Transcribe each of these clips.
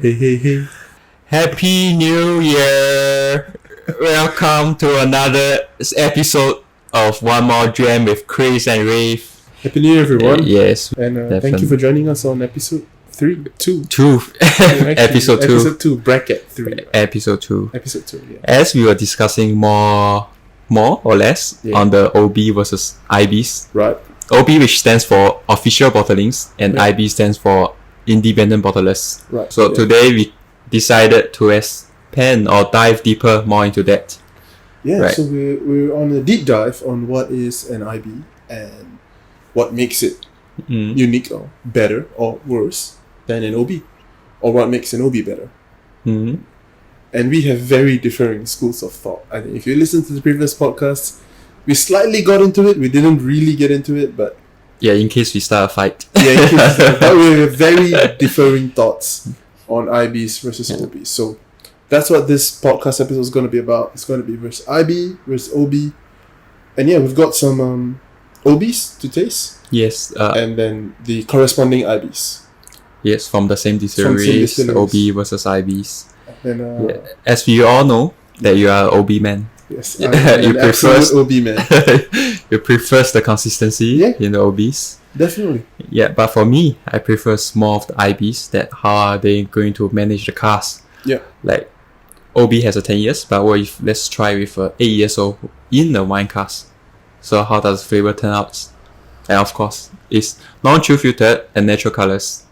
Hey, hey, hey. Happy New Year! Welcome to another episode of One More Dram with Chris and Rafe. Happy New Year, everyone. Yes. And thank you for joining us on episode 2. Episode 2. Episode 2, bracket 3. Episode 2. Episode 2, yeah. As we were discussing more or less on the OB versus IBs. Right. OB, which stands for Official Bottlings, and IB stands for Independent Bottlers. Right. So today we decided to expand or dive deeper more into that. Yeah, right. So we're on a deep dive on what is an IB and what makes it unique or better or worse than an OB, or what makes an OB better. Mm-hmm. And we have very differing schools of thought. I think if you listen to the previous podcasts, we slightly got into it. We didn't really get into it, but yeah, in case we start a fight. But we have very differing thoughts on IBs versus OBs. So that's what this podcast episode is going to be about. It's going to be versus IB versus OB. And yeah, we've got some OBs to taste. Yes. And then the corresponding IBs. Yes, from the same distilleries, OB versus IBs. And, as we all know, that you are an OB man. Yes, you prefer OB man. You prefer the consistency in the OBs. Definitely. Yeah, but for me, I prefer more of the IBs. That how are they going to manage the cask? Yeah. Like OB has a 10 years, but what if let's try with 8 years old in the wine cask? So how does the flavor turn out? And of course, it's non-chill filtered and natural colors,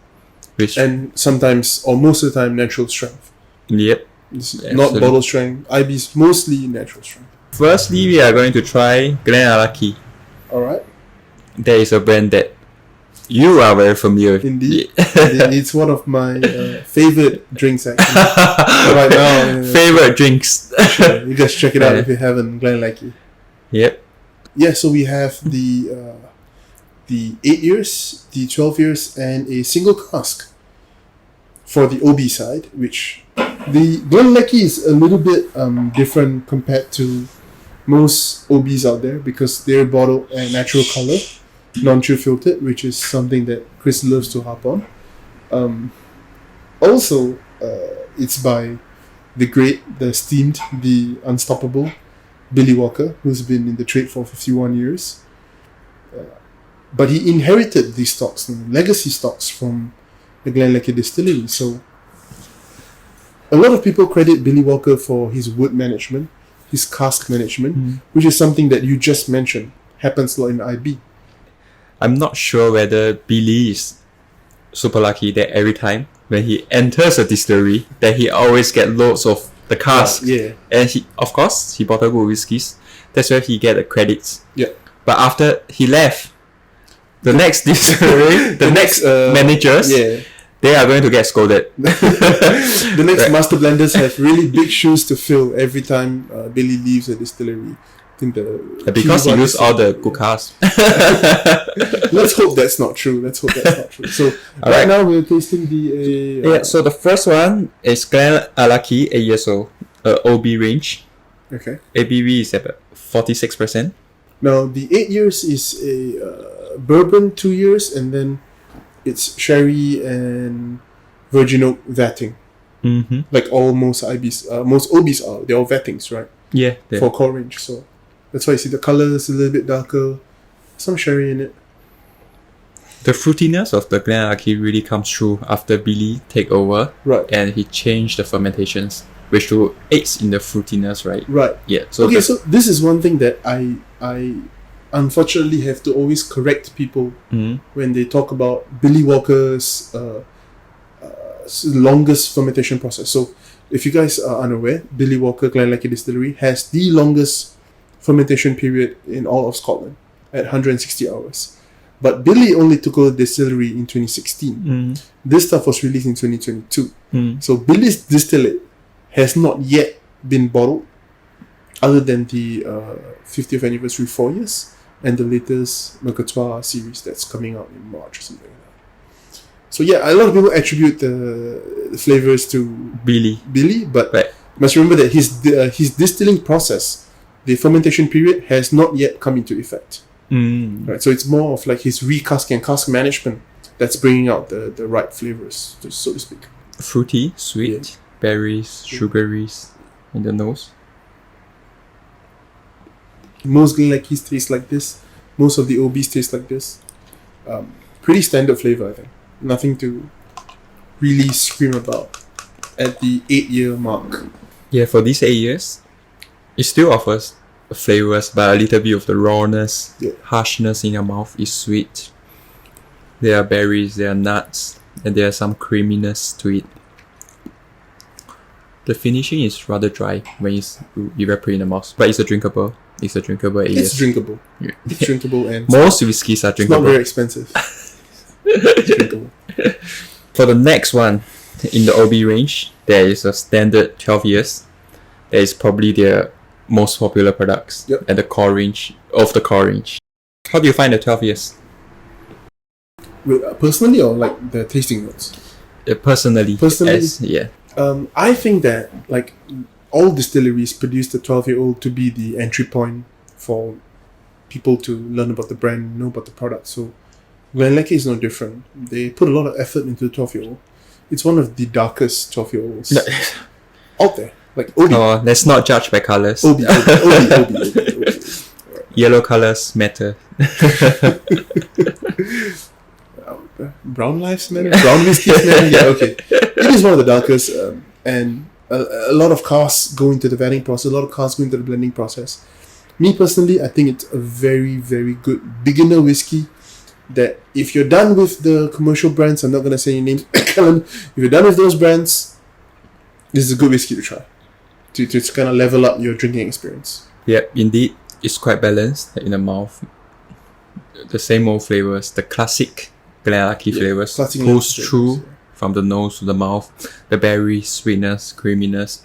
and sometimes or most of the time natural strength. Yep. It's not bottle strength. IBs mostly natural strength. Firstly, we are going to try GlenAllachie. Alright. There is a brand that you are very familiar with. Indeed. It's one of my favorite drinks actually. Right now. Favorite drinks. You guys check it out if you haven't. GlenAllachie. Yep. Yeah, so we have the 8 years, the 12 years, and a single cask for the OB side, which the GlenAllachie is a little bit different compared to most OBs out there because they're bottled at natural color, non-chill filtered, which is something that Chris loves to harp on. Also, it's by the great, the esteemed, the unstoppable Billy Walker, who's been in the trade for 51 years. But he inherited these stocks, legacy stocks from the GlenAllachie distillery. So a lot of people credit Billy Walker for his wood management, his cask management, which is something that you just mentioned happens a lot in IB. I'm not sure whether Billy is super lucky that every time when he enters a distillery that he always get loads of the cask. Yeah. And he, of course, he bottled good whiskies. That's where he get the credits. Yeah. But after he left, the next distillery, the next managers, they are going to get scolded. The next master blenders have really big shoes to fill every time Billy leaves a distillery. I think because he used all the good casks. Let's hope that's not true. So right now we're tasting the... so the first one is GlenAllachie 8 years old, OB range. Okay. ABV is about 46%. Now the 8 years is a bourbon 2 years, and then it's sherry and virgin oak vatting. Mm-hmm. Like most IBs, most OBs are. They're all vattings, right? Yeah. For core range. So that's why you see the colour is a little bit darker. Some sherry in it. The fruitiness of the GlenAllachie really comes through after Billy take over. Right. And he changed the fermentations, which will aids in the fruitiness, right? Right. Yeah. So so this is one thing that I unfortunately have to always correct people when they talk about Billy Walker's longest fermentation process. So if you guys are unaware, Billy Walker GlenAllachie Distillery has the longest fermentation period in all of Scotland at 160 hours. But Billy only took over the distillery in 2016. This stuff was released in 2022. So Billy's distillate has not yet been bottled other than the 50th anniversary 4 years and the latest Mercatoire series that's coming out in March or something like that. So yeah, a lot of people attribute the flavors to Billy, but you must remember that his distilling process, the fermentation period, has not yet come into effect. Right, so it's more of like his recasking and cask management that's bringing out the right flavors, so to speak. fruity, sweet, berries, sugaries in the nose. Most GlenAllachie's taste like this. Most of the OBs taste like this. Pretty standard flavor, I think. Nothing to really scream about at the 8-year mark. Yeah, for these 8 years, it still offers flavors, but a little bit of the rawness, harshness in your mouth is sweet. There are berries, there are nuts, and there are some creaminess to it. The finishing is rather dry when it's evaporate in the mouth, but it's a drinkable. It's drinkable. Yeah. It's drinkable, and most whiskies are drinkable. It's not very expensive. It's drinkable. For the next one, in the OB range, there is a standard 12 years. That is probably their most popular products at the core range of the core range. How do you find the 12 years? Personally, or like the tasting notes? Personally. I think that like all distilleries produce the 12-year-old to be the entry point for people to learn about the brand, know about the product. So GlenAllachie is no different. They put a lot of effort into the 12-year-old. It's one of the darkest 12-year-olds out there. Like OB. Oh, let's not judge by colours. OB. Yellow colours matter. Brown lives matter? Brown whiskies matter? Yeah, okay. It is one of the darkest, and a lot of casks go into the vatting process, a lot of casks go into the blending process. Me personally, I think it's a very, very good beginner whiskey that if you're done with the commercial brands, I'm not going to say any names, Macallan, if you're done with those brands, this is a good whiskey to try. To kind of level up your drinking experience. Yeah, indeed. It's quite balanced in the mouth. The same old flavors, the classic GlenAllachie flavors pulls through from the nose to the mouth. The berry sweetness, creaminess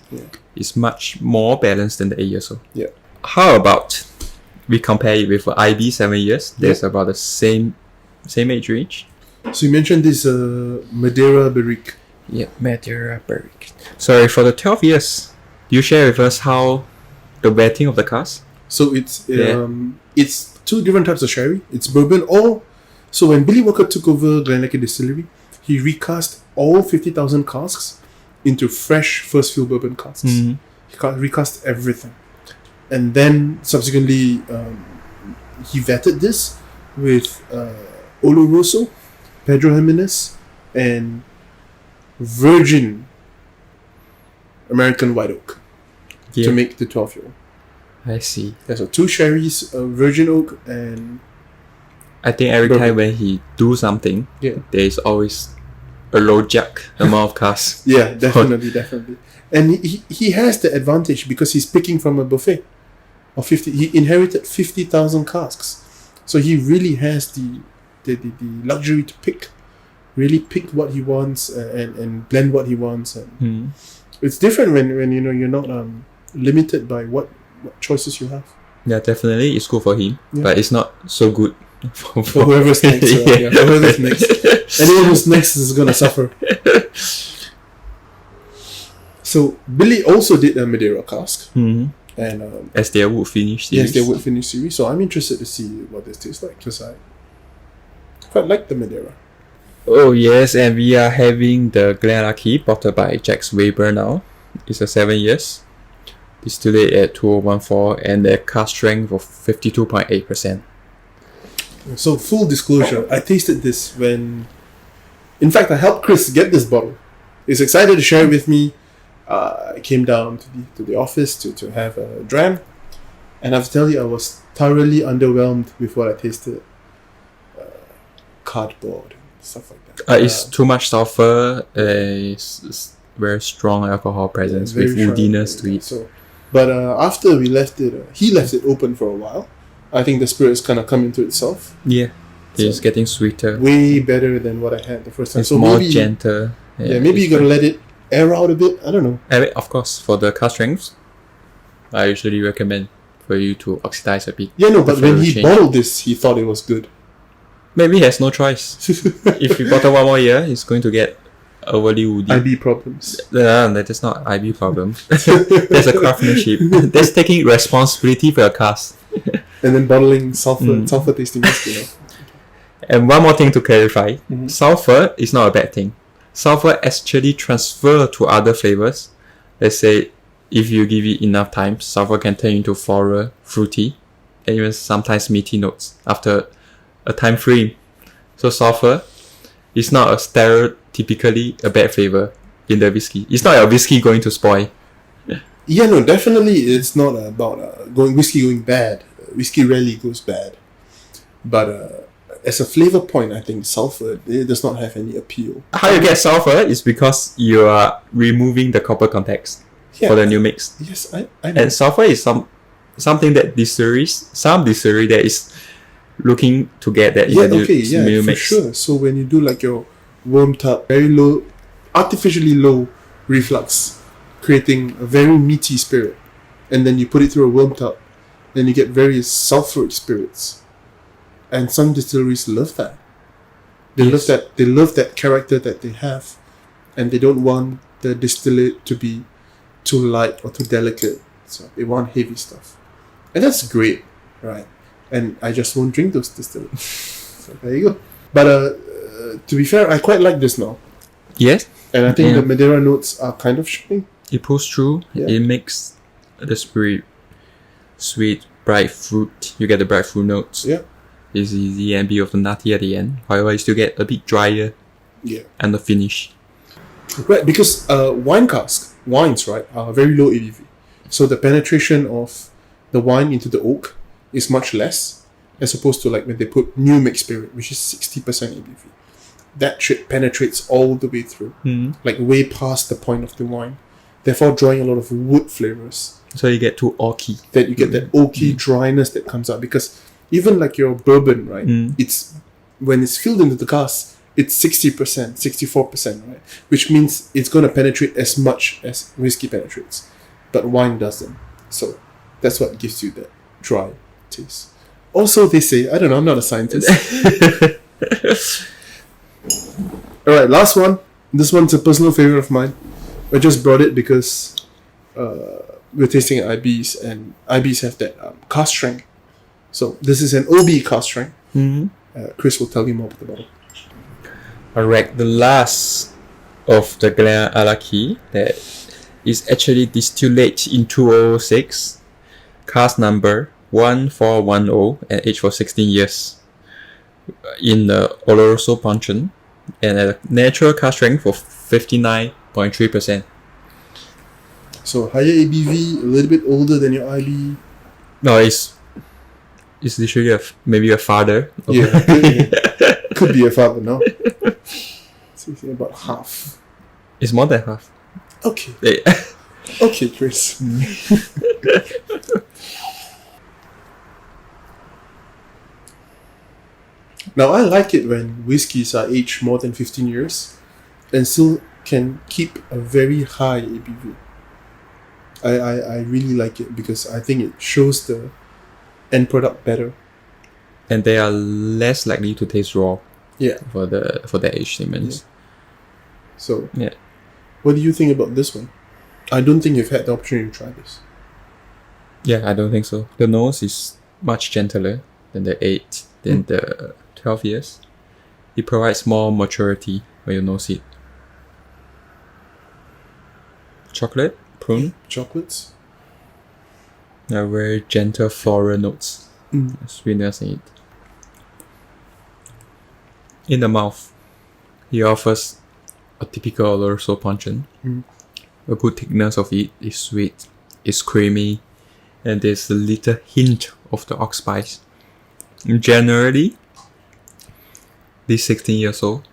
is much more balanced than the 8 years old. Yeah. How about we compare it with IB 7 years? There's about the same age range. So you mentioned this Madeira Barrique. Yeah, Madeira Barrique. Sorry, for the 12 years, do you share with us how the vetting of the cask? So it's two different types of sherry. It's bourbon. So when Billy Walker took over GlenAllachie Distillery, he recast all 50,000 casks into fresh first fill bourbon casks. He recast everything, and then subsequently he vetted this with Oloroso, Pedro Jimenez, and virgin American white oak to make the 12-year-old. I see. So 2 sherries, virgin oak, and I think every time when he do something, there is always a low jack amount of casks. Yeah, definitely. And he has the advantage because he's picking from a buffet of 50. He inherited 50,000 casks, so he really has the luxury to pick what he wants and blend what he wants. And it's different when you're not limited by what choices you have. Yeah, definitely, it's good for him, but it's not so good for whoever's next. For whoever's next. Anyone who's next is gonna suffer. So Billy also did a Madeira cask, and as their wood finish series. Yes, their wood finish series. So I'm interested to see what this tastes like because I quite like the Madeira. Oh yes, and we are having the GlenAllachie bottled by Jacques Weber now. It's a 7 years. Distillate at 2014 and the cask strength of 52.8%. So full disclosure, I tasted this when, in fact, I helped Chris get this bottle. He's excited to share it with me. I came down to the office to have a dram, and I have to tell you, I was thoroughly underwhelmed with what I tasted. Cardboard, stuff like that. It's too much sulfur. It's very strong alcohol presence with woodiness to it. But after we left it, he left it open for a while. I think the spirit has kind of come into itself. Yeah, it's getting sweeter. Way better than what I had the first time. It's more gentle. Yeah, maybe you gotta let it air out a bit. I don't know. Of course, for the cask strengths, I usually recommend for you to oxidize a bit. Yeah, no, but when he bottled this, he thought it was good. Maybe he has no choice. If you bottle one more year, he's going to get overly woody. IB problems. That is not IB problem. There's a craftsmanship. That's taking responsibility for your cask. And then bottling sulfur tasting whiskey. And one more thing to clarify. Sulfur is not a bad thing. sulfur actually transfer to other flavors. Let's say if you give it enough time, sulfur can turn into floral, fruity, and even sometimes meaty notes after a time frame. So sulfur is not a stereotypically a bad flavor in the whiskey. It's not a whiskey going to spoil. Yeah, no, definitely it's not about whiskey going bad. Whiskey rarely goes bad. But as a flavor point, I think sulfur, it does not have any appeal. How you get sulfur is because you are removing the copper context for the new mix. Yes, I know. And sulfur is something that some distillery that is looking to get that in the new mix. For sure. So when you do like your warm tub, very low, artificially low reflux, creating a very meaty spirit, and then you put it through a worm tub, then you get various sulfuric spirits. And some distilleries love that. They love that character that they have, and they don't want the distillate to be too light or too delicate. So they want heavy stuff. And that's great, right? And I just won't drink those distillates. So there you go. But to be fair, I quite like this now. Yes. And I think the Madeira notes are kind of showing. It pulls through. Yeah. It makes the spirit sweet, bright fruit. You get the bright fruit notes. Yeah. It's easy and bit of the nutty at the end. However, you still get a bit drier. Yeah. And the finish. Right, because wines, right, are very low ABV. So the penetration of the wine into the oak is much less, as opposed to like when they put new mixed spirit, which is 60% ABV. That shit penetrates all the way through, like way past the point of the wine, therefore drawing a lot of wood flavors. So you get too oaky. That you get that oaky dryness that comes out, because even like your bourbon, right, it's when it's filled into the cask, it's 60%, 64%, right? Which means it's going to penetrate as much as whiskey penetrates. But wine doesn't. So that's what gives you that dry taste. Also, they say, I don't know, I'm not a scientist. Alright, last one. This one's a personal favorite of mine. I just brought it because we're tasting at IBs, and IBs have that cask strength. So this is an OB cask strength. Chris will tell you more about the bottle. Alright, the last of the GlenAllachie that is actually distillate in 2006, cask number 1410 and aged for 16 years in the Oloroso Puncheon, and a natural cask strength of 59.3%. So higher ABV, a little bit older than your IB. No, it's literally maybe a father. Yeah, could be a father, no? So it's about half. It's more than half. Okay. Yeah. Okay, Chris. Now, I like it when whiskies are aged more than 15 years and still can keep a very high ABV. I really like it because I think it shows the end product better. And they are less likely to taste raw. Yeah. For the aged statements. Yeah. So, yeah. What do you think about this one? I don't think you've had the opportunity to try this. Yeah, I don't think so. The nose is much gentler than the 8, than the 12 years. It provides more maturity when you nose it. Chocolate, prune. Chocolates. A very gentle floral notes. Sweetness in it. In the mouth, it offers a typical Oloroso Puncheon. A good thickness of it is sweet, it's creamy, and there's a little hint of the oak spice. Generally, this 16 years old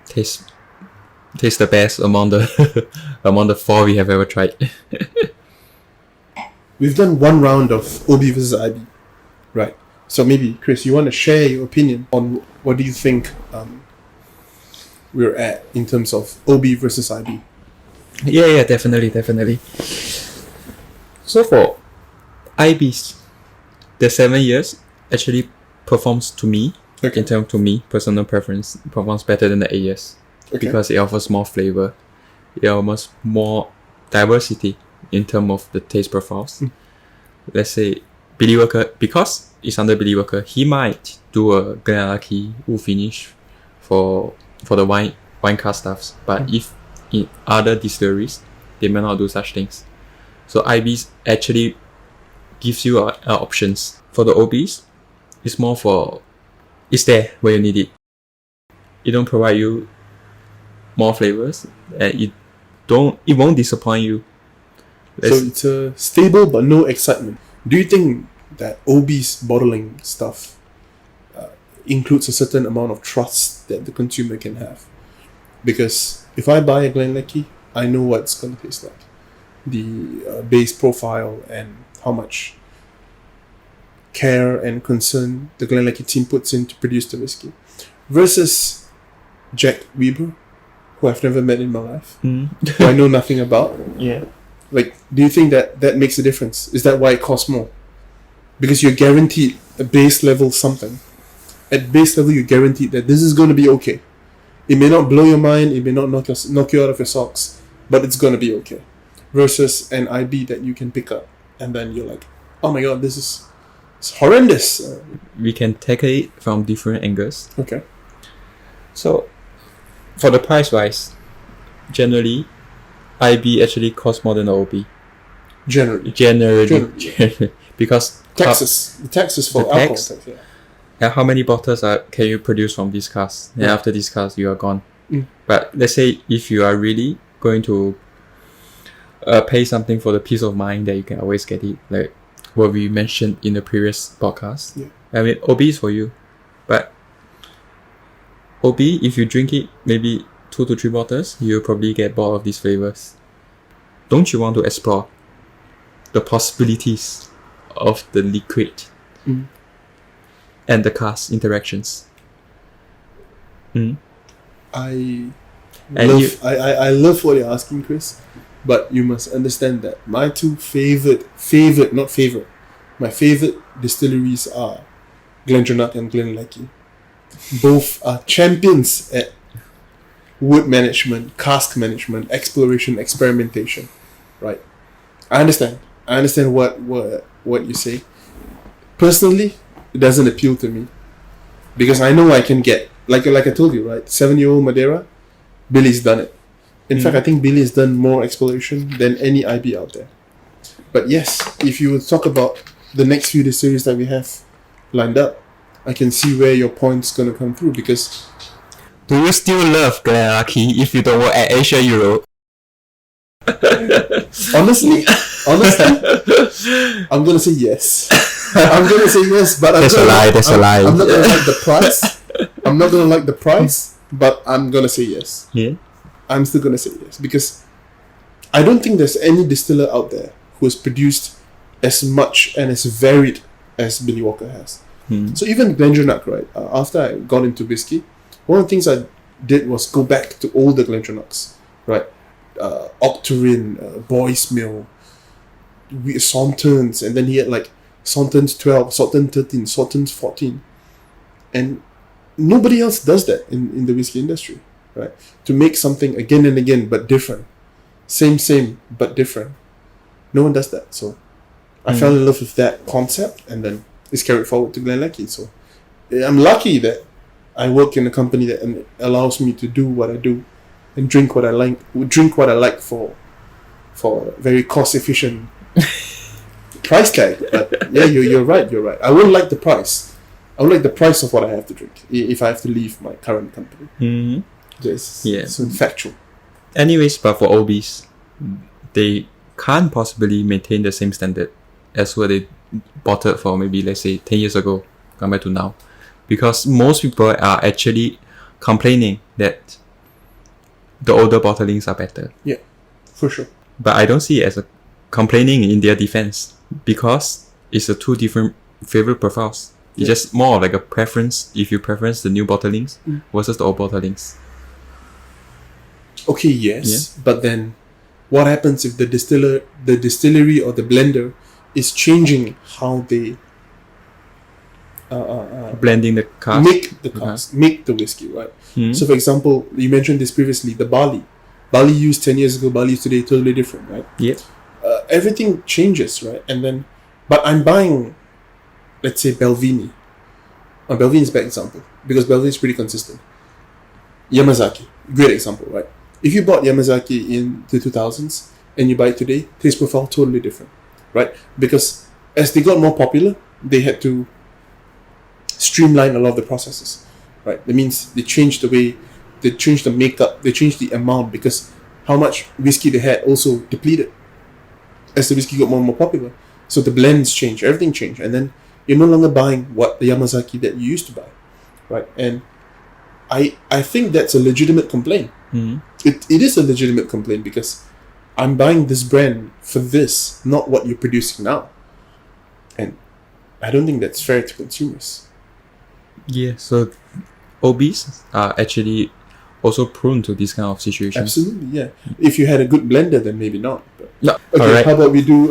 tastes the best among the 4 we have ever tried. We've done one round of OB versus IB, right? So maybe, Chris, you want to share your opinion on what do you think we're at in terms of OB versus IB? Yeah, definitely. So for IBs, the 7 years actually performs to me, in terms to me, personal preference, performs better than the 8 years. Because it offers more flavor. It offers more diversity in terms of the taste profiles. Let's say Billy Walker, because it's under Billy Walker, he might do a GlenAllachie wood finish for for the wine cask stuffs. But if in other distilleries, they may not do such things. So IBs actually gives you options. For the OBs, it's more for it's there where you need it. It don't provide you more flavors, and it won't disappoint you. So it's a stable but no excitement. Do you think that OB's bottling stuff includes a certain amount of trust that the consumer can have? Because if I buy a GlenAllachie, I know what it's going to taste like. The base profile and how much care and concern the GlenAllachie team puts in to produce the whiskey. Versus Jack Weber, who I've never met in my life, who I know nothing about. Yeah. Like, do you think that makes a difference? Is that why it costs more? Because you're guaranteed a base level something. At base level, you're guaranteed that this is going to be okay. It may not blow your mind, it may not knock you out of your socks, but it's going to be okay. Versus an IB that you can pick up, and then you're like, oh my god, it's horrendous. We can tackle it from different angles. Okay. So, for the price wise, generally, IB actually costs more than the OB. Generally. Because the taxes for alcohol tax, yeah. And how many bottles can you produce from this cask? And after this cask, you are gone. But let's say if you are really going to pay something for the peace of mind that you can always get it, like what we mentioned in the previous podcast. Yeah. I mean, OB is for you. But OB, if you drink it, maybe 2 to 3 bottles, you'll probably get bored of these flavors. Don't you want to explore the possibilities of the liquid and the cask interactions? I love what you're asking, Chris, but you must understand that my two my favorite distilleries are GlenDronach and GlenAllachie. Both are champions at wood management, cask management, exploration, experimentation, right? I understand what you say. Personally, it doesn't appeal to me because I know I can get like I told you, right? 7-year-old Madeira, Billy's done it. In fact, I think Billy has done more exploration than any IB out there. But yes, if you would talk about the next few distilleries that we have lined up, I can see where your point's gonna come through because. Do you still love GlenAllachie if you don't work at Asia Europe? Honestly, I'm gonna say yes. I'm gonna say yes, but That's a lie. I'm not gonna like the price. I'm not gonna like the price, but I'm gonna say yes. Yeah. I'm still gonna say yes because I don't think there's any distiller out there who has produced as much and as varied as Billy Walker has. So even GlenDronach, right? After I got into whiskey, one of the things I did was go back to older GlenDronachs, right? Octarine, Boyce Mill, Sauntons, and then he had like Sauntons 12, Sauntons 13, Sauntons 14. And nobody else does that in the whiskey industry, right? To make something again and again but different. Same, but different. No one does that. So I fell in love with that concept and then it's carried forward to GlenAllachie. So I'm lucky that I work in a company that allows me to do what I do and drink what I like for a very cost efficient price tag. But yeah, you're right. I wouldn't like the price. I would like the price of what I have to drink if I have to leave my current company. It's factual. Anyways, but for OBs, they can't possibly maintain the same standard as what they bottled for maybe, let's say, 10 years ago compared to now. Because most people are actually complaining that the older bottlings are better. Yeah, for sure. But I don't see it as a complaining in their defense because it's a two different favorite profiles. It's just more like a preference if you preference the new bottlings versus the old bottlings. Okay, yes. But then what happens if the distillery or the blender is changing how they blending the cask, make the whiskey, right? So for example, you mentioned this previously, the barley used 10 years ago, barley today totally different, right? Yeah. Everything changes, right? And then, but I'm buying, let's say, Belvini. Belvini is a bad example because Belvini is pretty consistent. Yamazaki, great example, right? If you bought Yamazaki in the 2000s and you buy it today, taste profile totally different, right? Because as they got more popular, they had to streamline a lot of the processes, right? That means they changed the way, they changed the makeup, they changed the amount, because how much whiskey they had also depleted as the whiskey got more and more popular. So the blends changed, everything changed, and then you're no longer buying what the Yamazaki that you used to buy, right? And I think that's a legitimate complaint. It is a legitimate complaint, because I'm buying this brand for this, not what you're producing now. And I don't think that's fair to consumers. Yeah, so OBs are actually also prone to this kind of situation. Absolutely, yeah. If you had a good blender, then maybe not. But. No. Okay, Alright. how about we do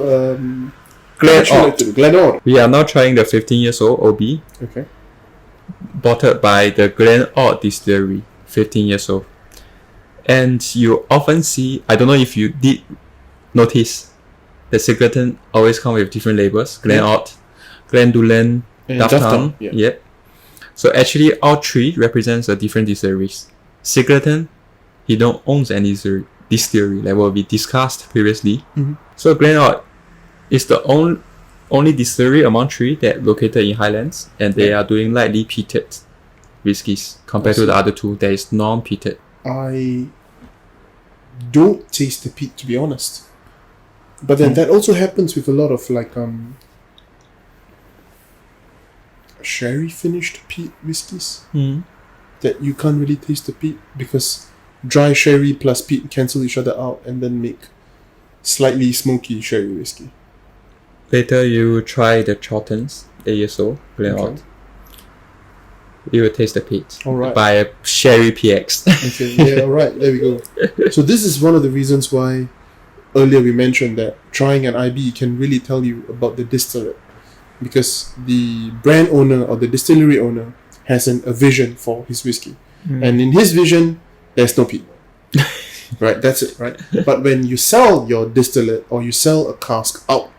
Glen Ord. Glen Ord. We are now trying the 15 years old OB, Okay. bottled by the Glen Ord distillery, 15 years old. And you often see, I don't know if you did notice, the Secreton always come with different labels. Glen Ord, Glendulan, And Dufftown. yeah. Yep. So actually all three represents a different distilleries. Secreton, he don't own any distillery, like what we discussed previously. So Glen Ord is the only distillery among three that located in Highlands, and they are doing lightly peated whiskies compared to the other two that is non-peated. I don't taste the peat, to be honest. But then that also happens with a lot of like sherry finished peat whiskies. That you can't really taste the peat, because dry sherry plus peat cancel each other out and then make slightly smoky sherry whiskey. Later you try the Charlton's 8 years old Glen Ord. You will taste the peat. Alright. By a sherry PX. Okay, yeah, alright, there we go. So this is one of the reasons why earlier we mentioned that trying an IB can really tell you about the distillate, because the brand owner or the distillery owner has a vision for his whiskey. And in his vision, there's no peat. Right, that's it, right? But when you sell your distillate or you sell a cask out,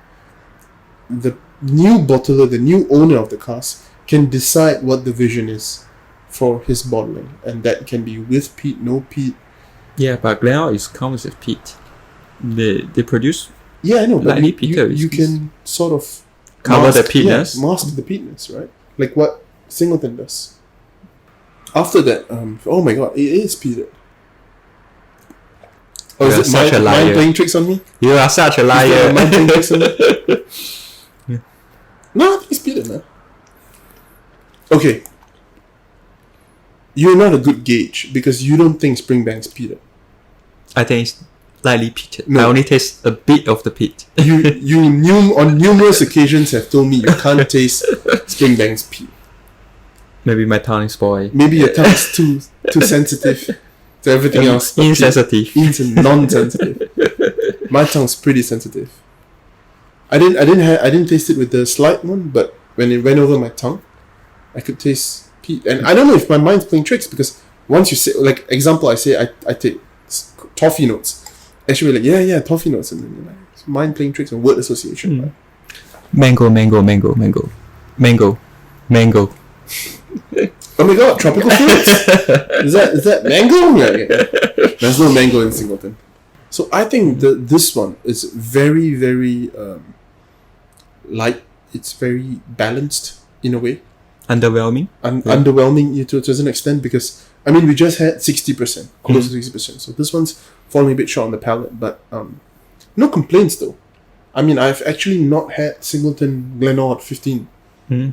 the new bottler, the new owner of the cask, can decide what the vision is for his bottling, and that can be with peat, no peat. Yeah, but Glen Ord comes with peat. They produce Yeah, I know, but lightly you peated you whiskeys. can sort of Cover the peatness. Yeah, mask the peatness, right? Like what Singleton does. After that, oh my god, it is peated. Oh, You are is it such a mind liar. playing tricks on me? You are such a Is liar. there mind playing tricks on me? No, I think it's peated, man. Okay. You're not a good gauge because you don't think Springbank's peated. I think it's lightly peated. No. I only taste a bit of the peat. You on numerous occasions have told me you can't taste Springbank's peat. Maybe my tongue is spoiled. Maybe your tongue is too sensitive to everything else. but Insensitive. Non-sensitive. My tongue's pretty sensitive. I didn't taste it with the slight one, but when it went over my tongue, I could taste peat. And I don't know if my mind's playing tricks, because once you say, like example, I say I take toffee notes. Actually, like yeah, toffee notes, and then you're like, it's mind playing tricks and word association. Right? Mango, mango, mango, mango. Mango. Mango. Oh my god, tropical fruits! Is that mango? Yeah. There's no mango in Singleton. So I think this one is very, very light. It's very balanced in a way. Underwhelming. Underwhelming to an extent, because I mean we just had 60%, close to 60%. So this one's falling a bit short on the palate, but no complaints though. I mean, I've actually not had Singleton Glen Ord 15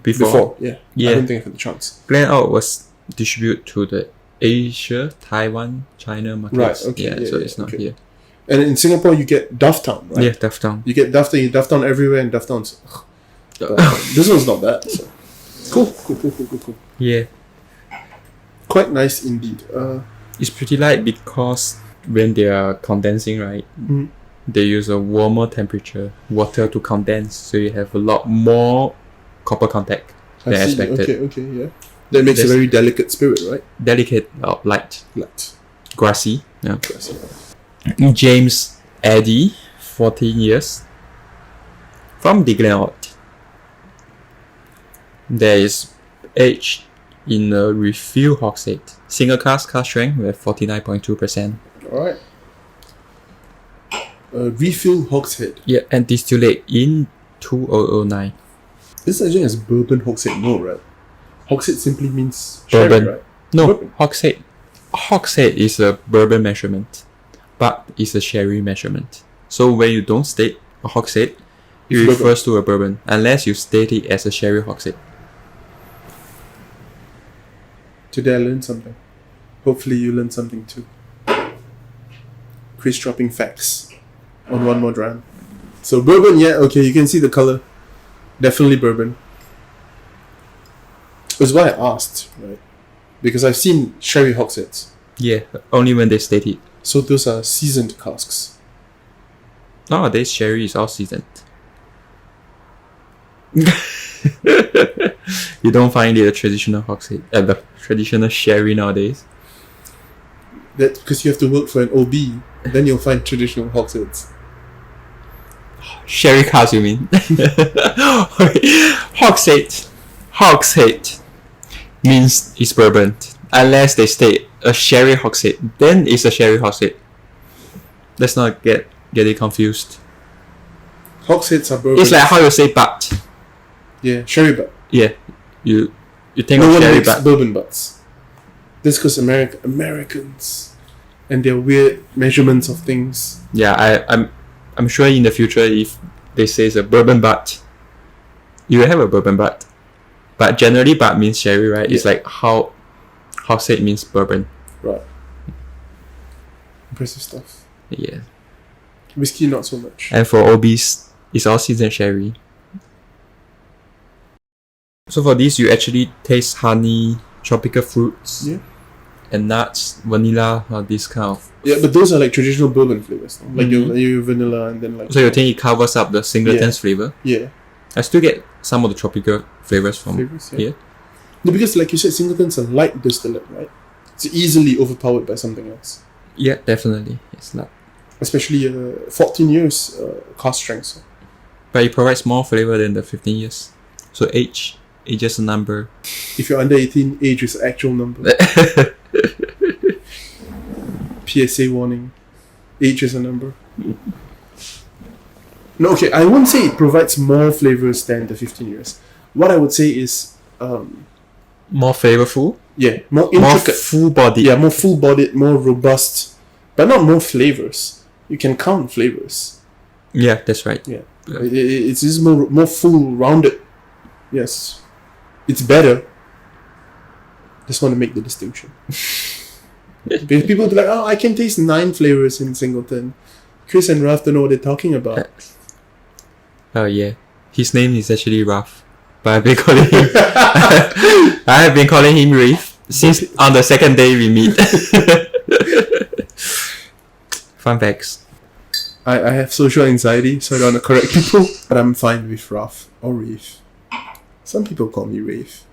before. Yeah. I don't think I've had the chance. Glen Ord was distributed to the Asia, Taiwan, China markets. Right, okay, So yeah, it's not okay. here. And in Singapore, you get Dufftown, right? Yeah, Dufftown. You get Dufftown everywhere, and Dufftown's. But this one's not bad. So. Cool. Yeah. Quite nice indeed. It's pretty light because when they are condensing, right, they use a warmer temperature water to condense, so you have a lot more copper contact than expected. Okay, yeah. That makes a very delicate spirit, right? Delicate, light. Light. Grassy. Yeah. Grassy. James Eddy, 14 years. From the Glen Ord. There is aged in a refill hogshead. Single cask strength with 49.2%. Alright. Refill hogshead. Yeah, and distillate in 2009. This agent is bourbon hogshead, no, right? Hogshead simply means sherry, Bourbon. right? No, Bourbon. hogshead. Hogshead is a bourbon measurement, but it's a sherry measurement. So when you don't state a hogshead, it It's refers to a bourbon, unless you state it as a sherry hogshead. Today I learned something. Hopefully you learned something too. Chris dropping facts on One More Dram. So bourbon, yeah, okay, you can see the color. Definitely bourbon. That's why I asked, right? Because I've seen sherry hogsheads. Yeah, only when they state it. So those are seasoned casks. Nowadays, sherry is all seasoned. You don't find it a traditional hogshead, the traditional sherry nowadays. That's because you have to work for an OB. Then you'll find traditional hogsheads. Sherry cask, you mean? Hogshead means it's bourbon. Unless they state a sherry hogshead, then it's a sherry hogshead. Let's not get it confused. Hogsheads are bourbon. It's like how you say butt. Yeah, sherry butt. Yeah, you think No of one sherry makes butt. bourbon butts. That's because Americans and their weird measurements of things. Yeah, I'm sure in the future if they say it's a bourbon butt, you will have a bourbon butt. But generally butt means sherry, right? Yeah. It's like how hogshead means bourbon. Right. Impressive stuff. Yeah. Whiskey, not so much. And for OBs, it's all seasoned sherry. So for this, you actually taste honey, tropical fruits, Yeah. and nuts, vanilla, this kind of. Yeah, but those are like traditional bourbon flavors. No? Like Mhm. your vanilla and then like... So you think it covers up the singleton's Yeah. flavor? Yeah. I still get some of the tropical flavors from Flavors, yeah. here. No, because like you said, singletons are light distillate, right? It's easily overpowered by something else. Yeah, definitely. It's not. Especially 14 years cask strength. So. But it provides more flavor than the 15 years. So age is just a number. If you're under 18, age is actual number. PSA warning. Age is a number. No, okay, I wouldn't say it provides more flavors than the 15 years. What I would say is, More flavorful, more more intricate. full body. Yeah, more full-bodied, more robust, but not more flavors. You can count flavors. Yeah, that's right. Yeah, it's just more full-rounded. Yes, it's better. Just want to make the distinction. Because people be like, oh, I can taste 9 flavors in Singleton. Chris and Ralph don't know what they're talking about. Oh yeah, his name is actually Ralph, but I've been calling him. I have been calling him Rafe since on the second day we meet. Fun facts. I have social anxiety, so I don't want to correct people. But I'm fine with Ralph or Rafe. Some people call me Rafe.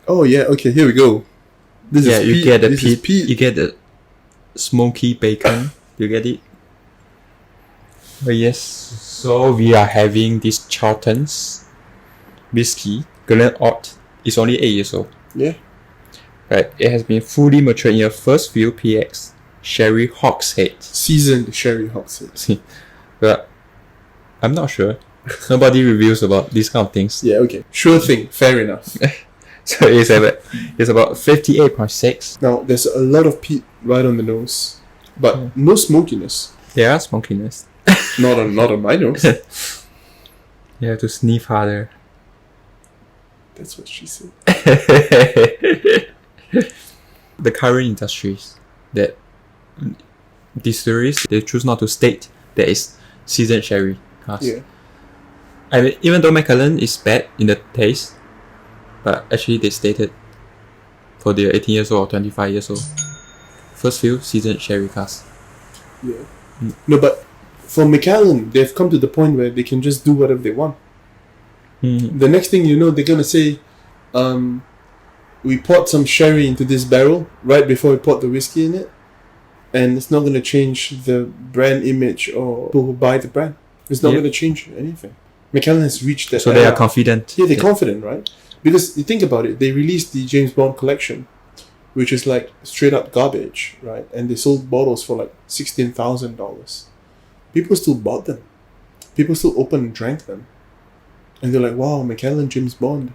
Oh yeah, okay, here we go. This Yeah, is you Pete. get the This is Pete. You Pete. get the smoky bacon. You get it. Oh yes. So we are having this Charlton's whiskey. Glen Ord is only 8 years old. Yeah. Right. It has been fully matured in your first few PX sherry hogshead. Seasoned sherry hogshead. But I'm not sure. Nobody reviews about these kind of things. Yeah, okay. Sure thing. Fair enough. So it's about 58.6. Now, there's a lot of peat right on the nose, but no smokiness. There are smokiness. Not on my nose. You have to sniff harder. That's what she said. The current industries that distilleries, they choose not to state that it's seasoned sherry cask. Yeah. I mean, even though Macallan is bad in the taste, but actually they stated for the 18 years old or 25 years old, first few seasoned sherry cask. Yeah. No, but for Macallan, they've come to the point where they can just do whatever they want. The next thing you know, they're gonna say, we poured some sherry into this barrel right before we poured the whiskey in it, and it's not gonna change the brand image or people who buy the brand. It's not Yeah. gonna change anything. Macallan has reached that. So they era. are confident. Yeah, they're that- confident, right? Because you think about it, they released the James Bond collection, which is like straight up garbage, right? And they sold bottles for like $16,000. People still bought them. People still opened and drank them. And they're like, wow, Macallan, James Bond.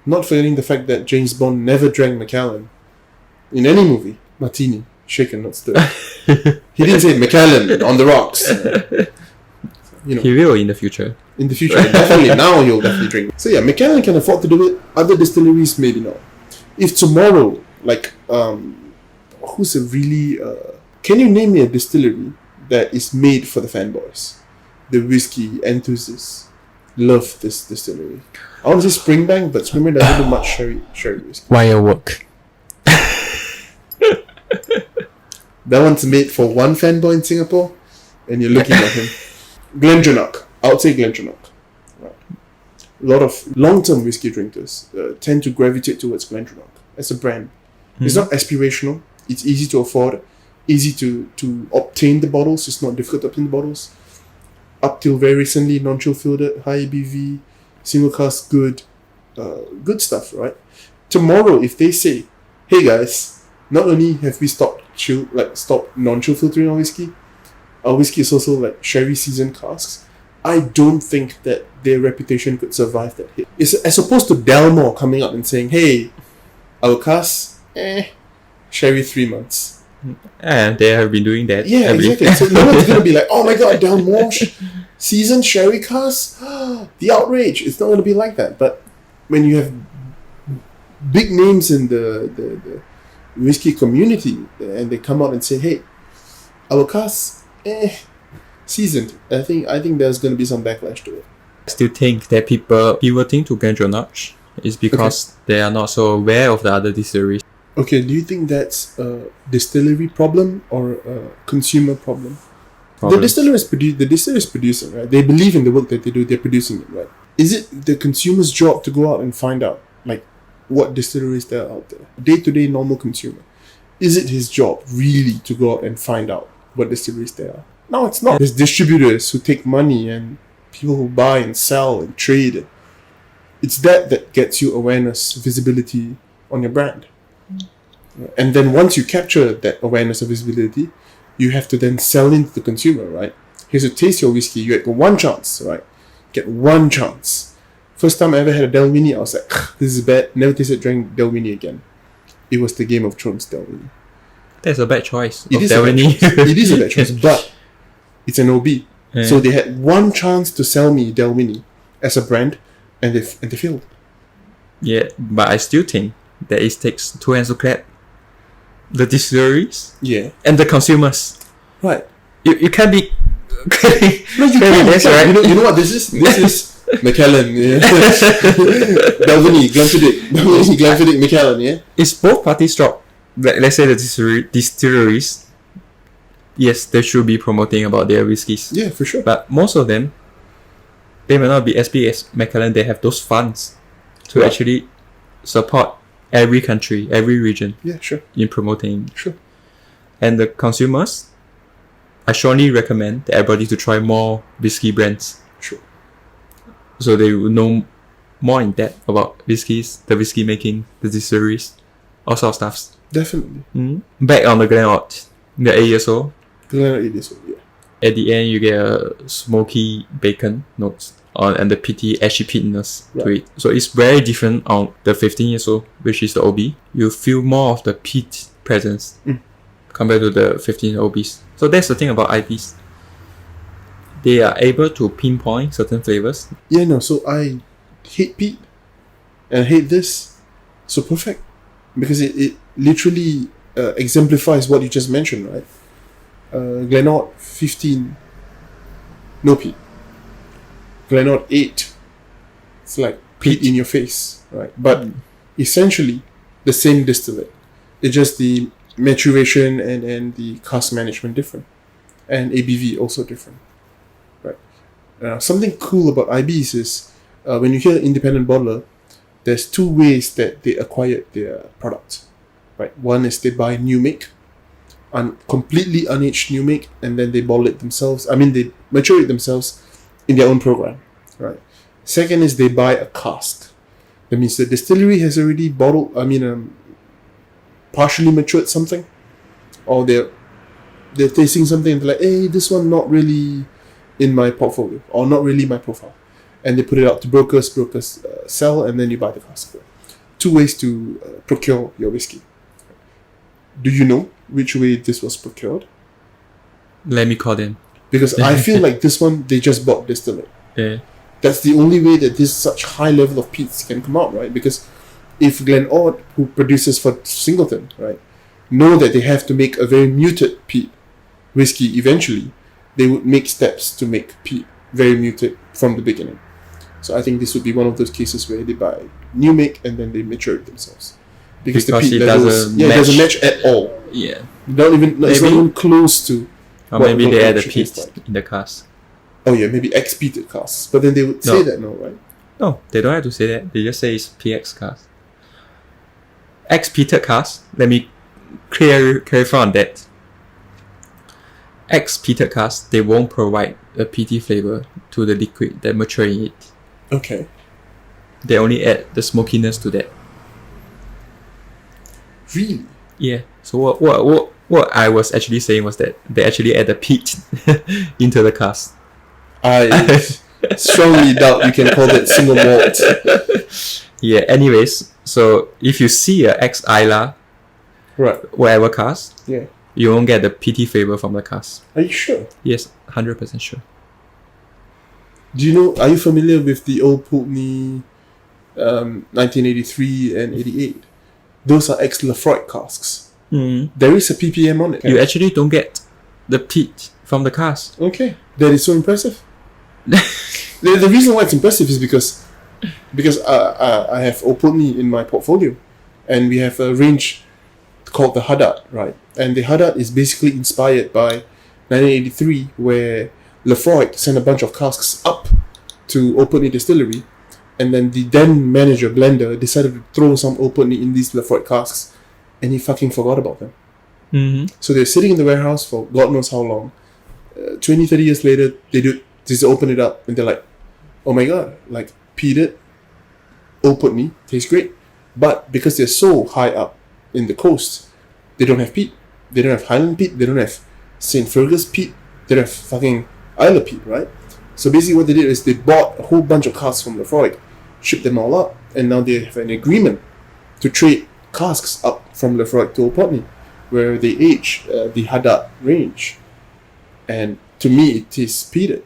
Not forgetting the fact that James Bond never drank Macallan in any movie. Martini, shaken, not stirred. He didn't say Macallan on the rocks. You know, He will in the future. in the future, definitely. Now he'll definitely drink. So yeah, Macallan can afford to do it. Other distilleries maybe not. If tomorrow, like, who's a really... can you name me a distillery that is made for the fanboys? The whiskey enthusiasts love this distillery. I want to say Springbank, but Springbank doesn't do much sherry whiskey. Firework. That one's made for one fanboy in Singapore, and you're looking at him. GlenAllachie. I would say GlenAllachie. Right. A lot of long-term whiskey drinkers tend to gravitate towards GlenAllachie as a brand. It's not aspirational. It's easy to afford, easy to obtain the bottles. It's not difficult to obtain the bottles. Up till very recently, non-chill fielded, high ABV, single cask, good stuff, right? Tomorrow, if they say, "Hey guys, not only have we stopped non-chill filtering our whiskey is also like sherry seasoned casks," I don't think that their reputation could survive that hit. It's as opposed to Dalmore coming up and saying, "Hey, our cask, sherry 3 months." And they have been doing that. Yeah, exactly. So no one's gonna be like, "Oh my god, Dalmore seasoned sherry cask, the outrage." It's not gonna be like that. But when you have big names in the whiskey community and they come out and say, "Hey, our cask, seasoned," I think there's gonna be some backlash to it. I still think that people pivoting to GlenAllachie is because they are not so aware of the other distilleries. Okay, do you think that's a distillery problem or a consumer problem? The distiller is producing, right? They believe in the work that they do. They're producing it, right? Is it the consumer's job to go out and find out, like, what distilleries there are out there? Day-to-day normal consumer. Is it his job really to go out and find out what distilleries there are? No, it's not. There's distributors who take money and people who buy and sell and trade. It's that gets you awareness, visibility on your brand. And then once you capture that awareness of visibility, you have to then sell into the consumer, right? Here's to taste your whiskey. You get one chance, right? Get one chance. First time I ever had a Delmini, I was like, this is bad. Never drank Delmini again. It was the Game of Thrones Delmini. That's a bad choice. It is a bad choice, but it's an OB. Yeah. So they had one chance to sell me Delmini as a brand, and they failed. Yeah, but I still think that it takes two hands to clap. The distilleries, and the consumers. Right. You can't be. No, you can't. That's right. You know what this is? This is Macallan. Yeah. Delmini, Glenfiddich, Macallan. Yeah. It's both parties' job. Let's say the distilleries. Yes, they should be promoting about their whiskies. Yeah, for sure. But most of them, they may not be as big as Macallan. They have those funds to actually support every country, every region. Yeah, sure. In promoting. Sure. And the consumers, I strongly recommend everybody to try more whiskey brands. Sure. So they will know more in depth about whiskeys, the whiskey making, the distilleries, all sorts of stuff. Definitely. Mm-hmm. Back on the Glen Ord, the 8 years old. Glen Ord 8 years old, yeah. At the end, you get a smoky bacon notes and the peaty, ashy peatiness to it. So it's very different on the 15 years old, which is the OB. You feel more of the peat presence compared to the 15 OBs. So that's the thing about IPs. They are able to pinpoint certain flavors. Yeah, no, so I hate peat and I hate this. So perfect. Because it literally exemplifies what you just mentioned, right? Glen Ord 15, no peat. Glen Ord 8, it's like peat in your face, right? But essentially the same distillate. It's just the maturation and the cask management different, and ABV also different, right? Something cool about IBs is when you hear independent bottler, there's two ways that they acquired their products, right? One is they buy new make, completely unaged new make, and then they bottle it themselves. They mature it themselves in their own program, right? Second is they buy a cask. That means the distillery has already partially matured something, or they're tasting something and they're like, hey, this one not really in my portfolio, or not really my profile, and they put it out to brokers sell, and then you buy the cask. 2 ways to procure your whiskey. Do you know which way this was procured? Let me call them. Because I feel like this one, they just bought distillate. Yeah. That's the only way that this such high level of peats can come out, right? Because if Glen Ord, who produces for Singleton, right, know that they have to make a very muted peat whiskey eventually, they would make steps to make peat very muted from the beginning. So I think this would be one of those cases where they buy new make and then they mature it themselves. Because the peat it levels, doesn't it doesn't match at all. Yeah. It's not even close to. Or maybe they add the should peat taste like. in the cask. Oh yeah, maybe ex-peated casks. But then they would say that, no, right? No, they don't have to say that. They just say it's PX cask. Ex-peated cask, let me clarify on that. Ex-peated cask, they won't provide a peaty flavor to the liquid that mature in it. Okay. They only add the smokiness to that. Really? Yeah. So what I was actually saying was that they actually add the peat into the cask. I strongly doubt you can call that single malt. Yeah, anyways, so if you see a ex Isla, Right. whatever cask, Yeah. you won't get the peaty flavor from the cask. Are you sure? Yes, 100% sure. Do you know, are you familiar with the Old Pulteney 1983 and 88? Those are ex-Lafroy casks. There is a ppm on it. You actually don't get the peat from the cask. Okay. That is so impressive. The reason why it's impressive is because I have Old Pulteney in my portfolio, and we have a range called the Haddad, right? And the Haddad is basically inspired by 1983, where Lafroy sent a bunch of casks up to Old Pulteney Distillery, and then the then manager, blender, decided to throw some Old Pulteney in these Lafroy casks, and he fucking forgot about them. So they're sitting in the warehouse for God knows how long. 20, 30 years later, they just open it up, and they're like, oh my god, like, peated Old Pulteney tastes great. But because they're so high up in the coast, they don't have peat. They don't have Highland peat. They don't have St. Fergus peat. They don't have fucking Isla peat, right? So basically what they did is they bought a whole bunch of casks from Lafroy, shipped them all up, and now they have an agreement to trade casks up from Lafroy to Old Pulteney, where they age the Haddad range. And to me, it tastes peated.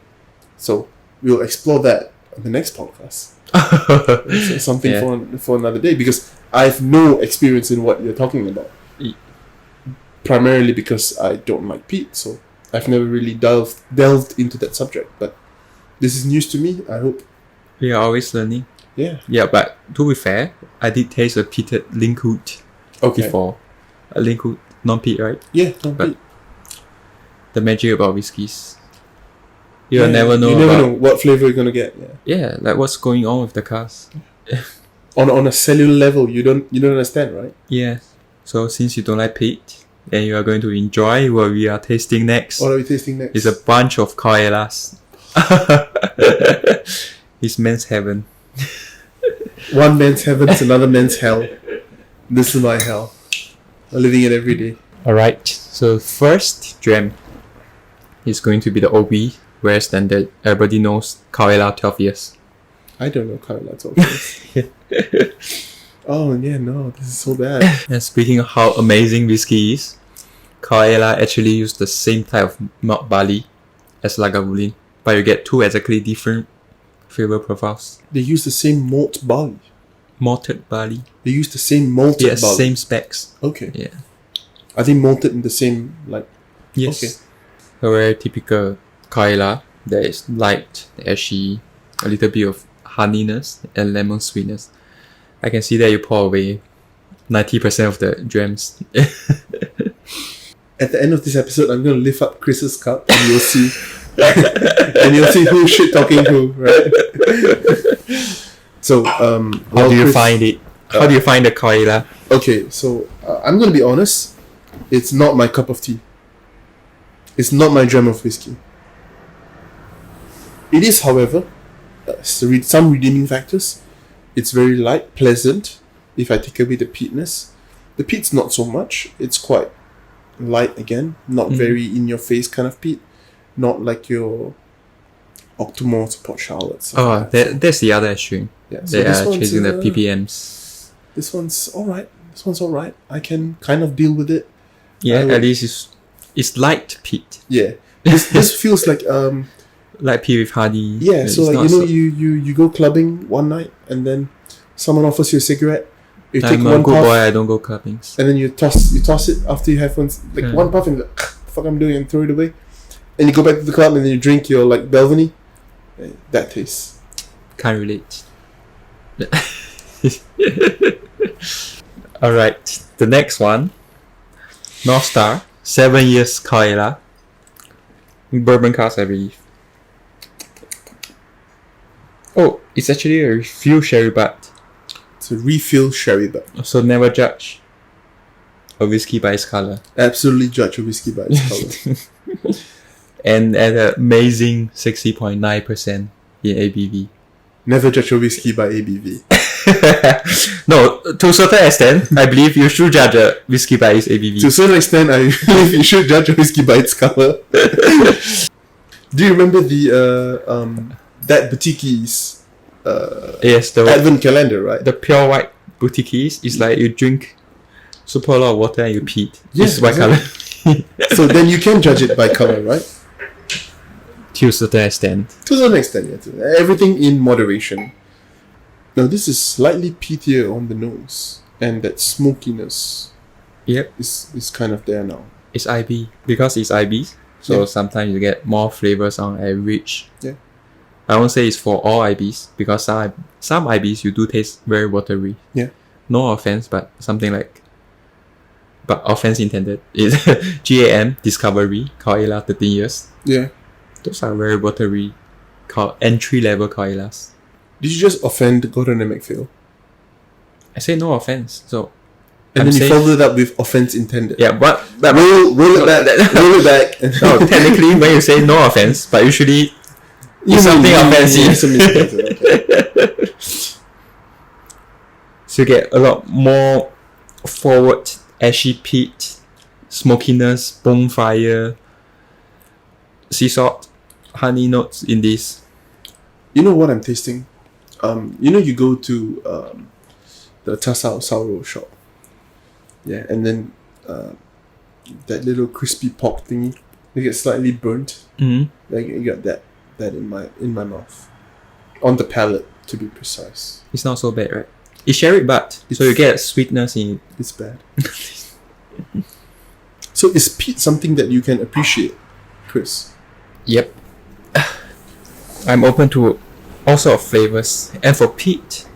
So we'll explore that on the next podcast. It's something for another day, because I have no experience in what you're talking about. Primarily because I don't like peat, so I've never really delved into that subject. But this is news to me, I hope. We are always learning. Yeah. Yeah, but to be fair, I did taste a peated Linkhood before. A Linkhood, non-peat, right? Yeah, non-peat. The magic about whiskeys. You'll never know. You never know what flavor you're gonna get. Yeah, like what's going on with the cask. On a cellular level, you don't understand, right? Yeah. So since you don't like peat, then you are going to enjoy what we are tasting next. What are we tasting next? It's a bunch of Caol Ilas. It's men's heaven. One man's heaven is another man's hell. This is my hell. I'm living it every day. Alright, so first dram is going to be the OB, where standard everybody knows Caol Ila 12 years. I don't know Caol Ila 12 years. Oh yeah, no, this is so bad. And speaking of how amazing whiskey is, Caol Ila actually used the same type of malt barley as Lagavulin, but you get two exactly different flavor profiles. They use the same malt barley. Malted barley. They use the same malted barley. Yes, same specs. Okay. Yeah. Are they malted in the same, like... Yes. Okay. A very typical Caol Ila that is light, ashy, a little bit of honeyness and lemon sweetness. I can see that you pour away 90% of the drams. At the end of this episode, I'm going to lift up Chris's cup and you'll see... and you'll see who's shit talking who, right? So, how do you find it? How do you find the Caol Ila? Okay, so I'm going to be honest. It's not my cup of tea. It's not my dram of whiskey. It is, however, some redeeming factors. It's very light, pleasant. If I take away the peatness, the peat's not so much. It's quite light again, not very in your face kind of peat, not like your Octomores or Port Charlottes. Oh, that's the other extreme. Yeah, They are chasing the ppms. This one's alright. I can kind of deal with it. Yeah, at least it's light peat. Yeah, this feels like Light peat with honey. yeah. It's So like not you go clubbing one night and then someone offers you a cigarette. You take I'm a one good puff boy. I don't go clubbings. and then you toss it after you have one puff and you're like, the fuck I'm doing, and throw it away. And you go back to the club and then you drink your like Belvany. That tastes. Can't relate. Alright, the next one. North Star, 7 years Caol Ila. Bourbon cask, I believe. Oh, it's actually a refill sherry butt. It's a refill sherry, but So never judge a whiskey by its color. absolutely judge a whiskey by its color. And at an amazing 60.9% in ABV. Never judge a whiskey by ABV. No, to a certain extent, I believe you should judge a whiskey by its ABV. To a certain extent, I believe you should judge a whiskey by its color. Do you remember the that boutique's Yes, the advent calendar, right? the pure white boutiques is like you drink super a lot of water and you peat. Yes, It's white color. So then you can judge it by color, right? To a certain extent. To a certain extent, yeah. Everything in moderation. Now this is slightly peatier on the nose, and that smokiness Yep, is kind of there now. it's IB. Because it's IB, so Yeah. sometimes you get more flavors on average. Yeah. I won't say it's for all IBs, because some IBs you do taste very watery. Yeah. No offense, but something like... But offense intended. Is GAM, Discovery, Caol Ila, 13 years. Yeah. Those are very watery, entry-level Caol Ilas. Did you just offend Gordon and MacPhail? I say no offense, so... And I'm then you saying- followed it up with offense intended. Yeah, but... Roll it back. Roll it back. No, technically, when you say no offense, but usually it's something offensive. Okay. So you get a lot more forward, ashy peat, smokiness, bonfire, sea salt, honey notes in this. You know what I'm tasting? You go to the Tasao Sauro shop. Yeah, and then that little crispy pork thingy, they get slightly burnt. Mm-hmm. Like you got that in my mouth, on the palate to be precise. It's not so bad, right? It's sherry but so you get sweetness in it. It's bad. So is peat something that you can appreciate, Chris? Yep. I'm open to all sorts of flavors. And for peat,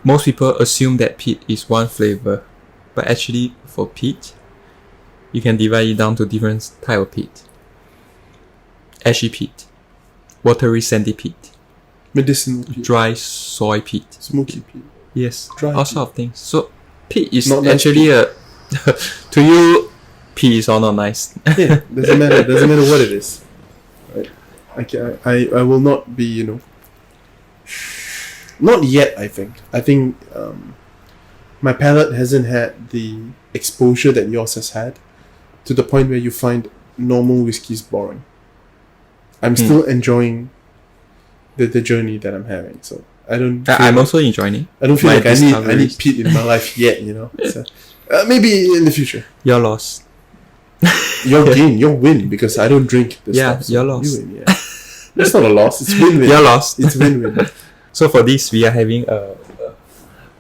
most people assume that peat is one flavor. But actually, for peat, you can divide it down to different type of peat. Ashy peat, watery sandy peat, Medicinal peat, dry soy peat. smoky peat. Yes, Dry all peat. sorts of things. So peat is Not nice actually a to you, peat is all not nice. Yeah, doesn't matter. Doesn't matter what it is. Right? I will not be, not yet. I think my palate hasn't had the exposure that yours has had, to the point where you find normal whiskies boring. I'm still enjoying the journey that I'm having. So I don't. I'm also enjoying it. I don't feel my like I need discoveries. peat in my life yet. So, maybe in the future. Your loss. Your gain, your win, because I don't drink this Yeah, stuff. So your loss. You win, yeah. That's not a loss. It's win-win. Your loss. It's win-win. So for this, we are having a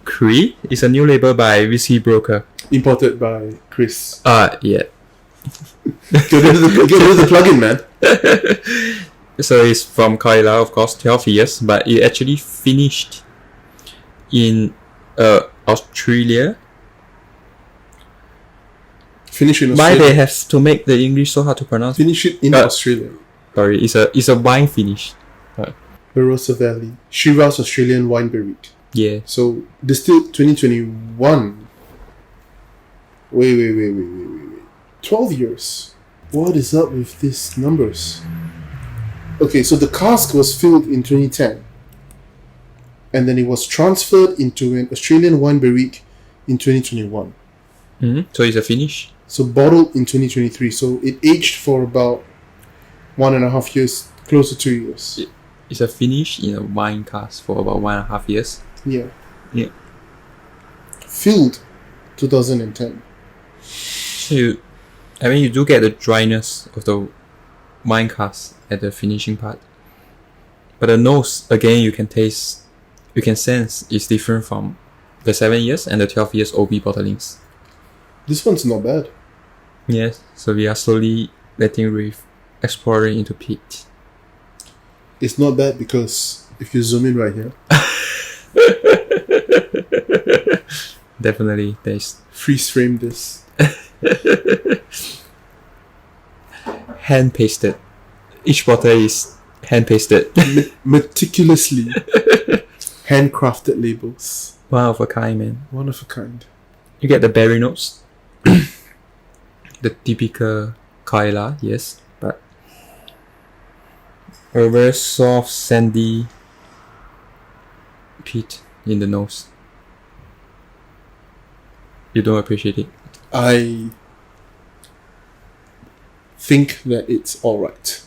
Cree. It's a new label by Whiskey Broker. Imported by Chris. Yeah. Get rid of the plugin, man. So it's from Caol Ila, of course, 12 years, but it actually finished in Australia. Finish in Why Australia. they have to make the English so hard to pronounce? Finish it in Australia. Sorry, it's a wine finish. Barossa Valley. Shiraz Australian Wine Barrique. Yeah. So, distilled 2021. Wait. 12 years. What is up with these numbers? Okay, so the cask was filled in 2010. and then it was transferred into an Australian wine barrique in 2021. So it's a finish? So bottled in 2023. So it aged for about 1.5 years, close to 2 years. It's a finish in a wine cask for about 1.5 years. Yeah. Yeah. Filled 2010. So you do get the dryness of the wine cask at the finishing part. But the nose, again, you can sense is different from the 7 years and the 12 years OB bottlings. This one's not bad. Yes, so we are slowly letting Reef exploring into peat. It's not bad because if you zoom in right here, definitely there's freeze frame this. hand pasted. Each bottle is hand pasted. Meticulously handcrafted labels. One of a kind, man. One of a kind. You get the berry notes. The typical Caol Ila, yes, but a very soft, sandy peat in the nose. You don't appreciate it? I think that it's alright.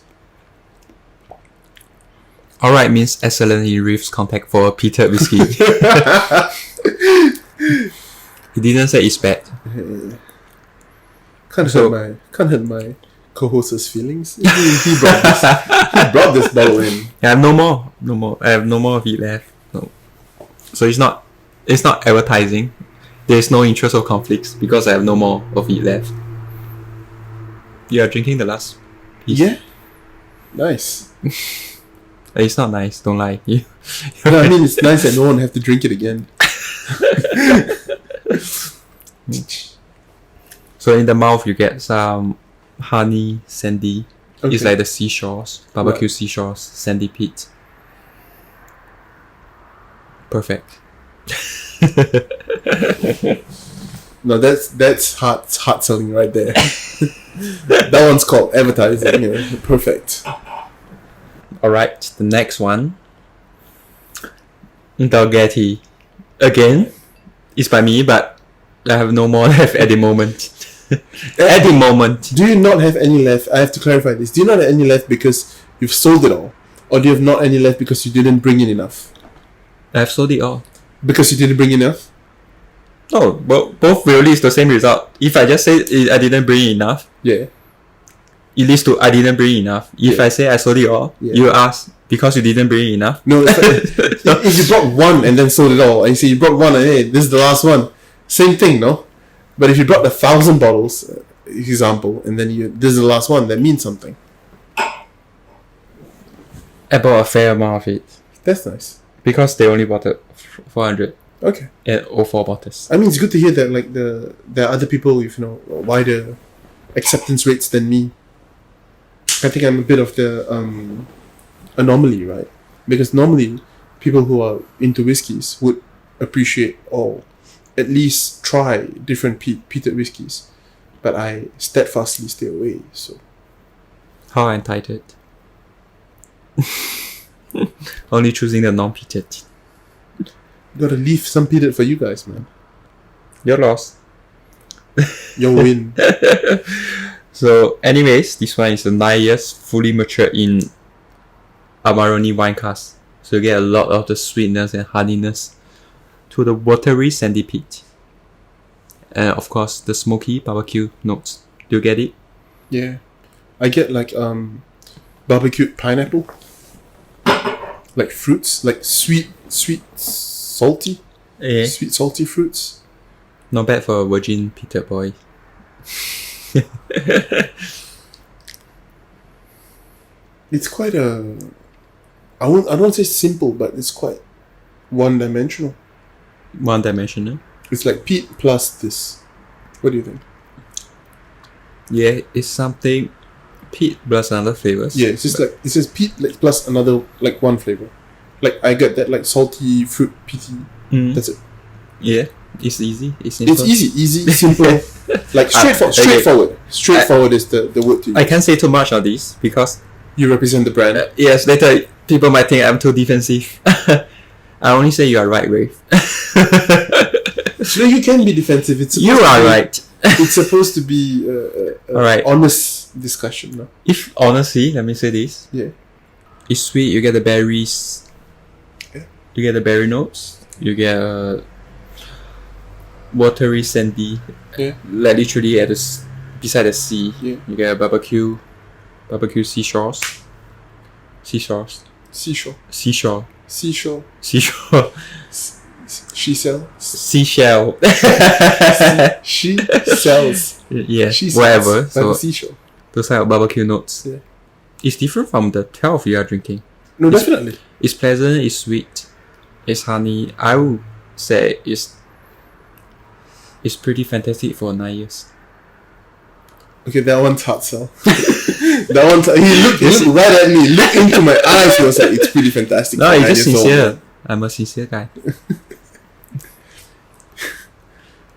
Alright means excellent in Reef's contact for a peated whiskey. He didn't say it's bad. Can't hurt my co-host's feelings. He brought this bottle in. I have no more. I have no more of it left. No. So it's not advertising. There's no interest or conflicts because I have no more of it left. You are drinking the last piece. Yeah. Nice. It's not nice, don't lie. No, I mean it's nice that no one have to drink it again. So in the mouth you get some honey, sandy. Okay. It's like the seashores, barbecue Right. seashores, sandy peat. Perfect. No, that's hard selling right there. That one's called advertising. Perfect. Alright, the next one. Galgati. Again, it's by me, but I have no more left at the moment. At the moment. Do you not have any left? I have to clarify this. Do you not have any left because you've sold it all? Or do you have not any left because you didn't bring in enough? I have sold it all. Because you didn't bring enough? No, both will lead to the same result. If I just say I didn't bring enough, Yeah. it leads to I didn't bring enough. If Yeah. I say I sold it all, Yeah. you ask because you didn't bring enough. No, it's like, if you brought one and then sold it all, and you say you brought one and hey, this is the last one, same thing, no? But if you brought 1,000 bottles, example, and then this is the last one, that means something. I bought a fair amount of it That's nice. because they only bought 400 Okay. and 04 bottles. I mean, it's good to hear that like there are other people with wider acceptance rates than me. I think I'm a bit of the anomaly, right? Because normally people who are into whiskies would appreciate or at least try different peated whiskies, but I steadfastly stay away. So How entitled. Only choosing the non-peated. gotta leave some peated for you guys, man. Your loss. Your win. So anyways, this one is a 9 years fully matured in Amarone wine cask. So you get a lot of the sweetness and honeyness to the watery sandy peat. And of course the smoky barbecue notes. Do you get it? Yeah. I get like barbecued pineapple. Like fruits, like sweet, salty. Yeah. Sweet, salty fruits. Not bad for a virgin peated boy. It's quite I don't say simple, but it's quite one-dimensional. One dimensional. It's like peat plus this. What do you think? Yeah, it's something peat plus another flavors. Yeah, it's just like it says peat like plus another like one flavor. Like I get that like salty fruit peaty. That's it. Yeah, it's easy. It's simple. It's easy, simple. Like straightforward. okay. Straightforward is the word to use. I can't say too much on this because You represent the brand. yes, later people might think I'm too defensive. I only say you are right, Rafe. So you can be defensive. You are right. It's supposed to be Alright. honest discussion. No? If honestly, let me say this. Yeah. It's sweet. You get the berries. Yeah. You get the berry notes. You get watery, sandy. Yeah. Like literally beside the sea. Yeah. You get a barbecue seashores. Seashore. Seashore. Seashore. Seashore. She sells. Seashell. She sells. Yeah. She sells Whatever. by So the seashore. those are barbecue notes. Yeah. It's different from the 12 you are drinking. No, definitely. It's pleasant. It's sweet. It's honey. I would say it's pretty fantastic for 9 years. Okay, that one's hard sell. That one's he looked right at me, looked into my eyes. He was like, "It's pretty fantastic." No, for it's 9 just years old." sincere. I'm a sincere guy.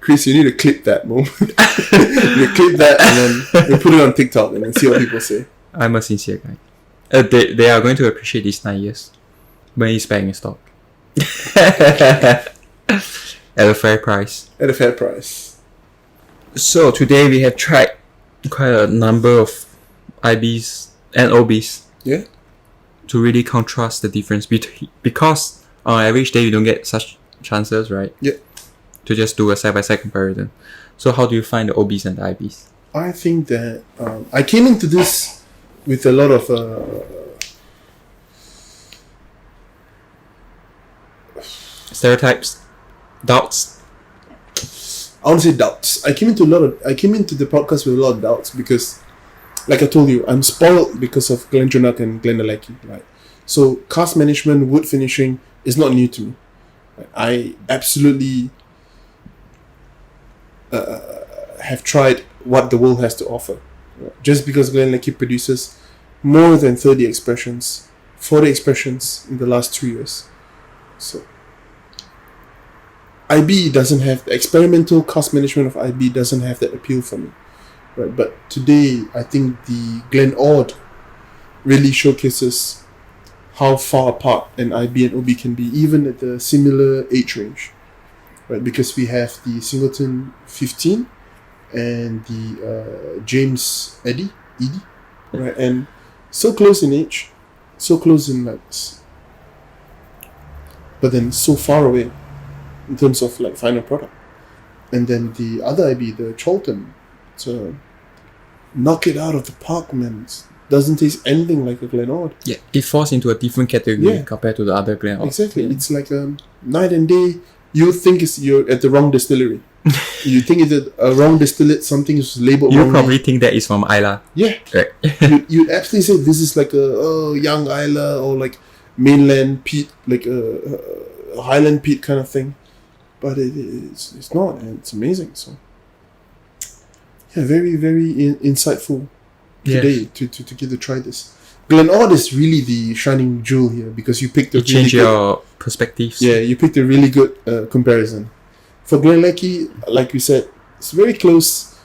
Chris, you need to clip that moment. You clip that and then you put it on TikTok and then see what people say. I'm a sincere guy. They are going to appreciate these 9 years when it's back in stock. At a fair price. At a fair price. So today we have tried quite a number of IBs and OBs. Yeah. To really contrast the difference between, because on average day you don't get such chances, right? Yeah. To just do a side-by-side comparison. So how do you find the OBs and the IBs? I think that I came into this with a lot of Stereotypes, doubts. I want to say doubts. I came into the podcast with a lot of doubts because, like I told you, I'm spoiled because of GlenDronach and GlenAllachie, right? So cask management, wood finishing is not new to me. I absolutely have tried what the world has to offer. Just because GlenAllachie produces more than 30 expressions, 40 expressions in the last 2 years. So IB doesn't have the experimental cask management of IB doesn't have that appeal for me, right? But today I think the Glen Ord really showcases how far apart an IB and OB can be, even at the similar age range, right? Because we have the Singleton 15 and the James Eddy, right? And so close in age, so close in likes, but then so far away in terms of like final product. And then the other IB, the Cholton, so knock it out of the park, man. It doesn't taste anything like a Glen Ord. Yeah, it falls into a different category Yeah. compared to the other Glen Ord. Exactly. Yeah. It's like night and day. You think you're at the wrong distillery. You think it's a wrong distillate, something is labeled You wrongly. probably think that is from Ila. Yeah. Right. You'd absolutely say this is like a young Isla or like mainland peat, like a Highland peat kind of thing. But it's not, and it's amazing. So yeah, very, very insightful today to get to try this. Glen Ord is really the shining jewel here because you picked a You really change good, your perspectives. yeah, you picked a really good comparison. For GlenAllachie, like you said, it's very close,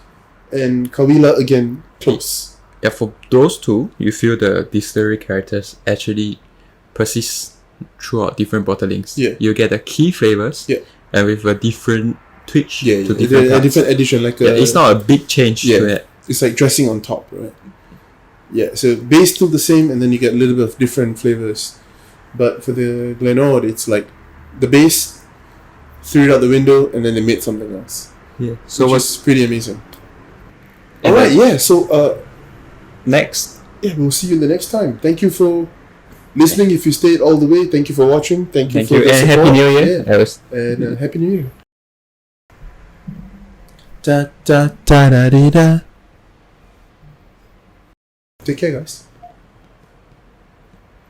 and Caol Ila again close. Yeah, for those two, you feel the distillery characters actually persist throughout different bottlings. Yeah. You get the key flavors. Yeah. And with a different twitch Yeah, to yeah, different a parts. different addition, like Yeah, it's not a big change Yeah. to it. it's like dressing on top, right? Yeah, so base still the same, and then you get a little bit of different flavors. But for the Glen Ord, it's like the base, threw it out the window, and then they made something else. Yeah. So Which what's is pretty amazing. and Alright, then yeah, so next? yeah, we'll see you the next time. Thank you for listening. If you stayed all the way, thank you for watching. Thank you Thank for you the and support. Happy New Year. Yeah. That was And Happy New Year. Da da da da dee da. Take care, guys.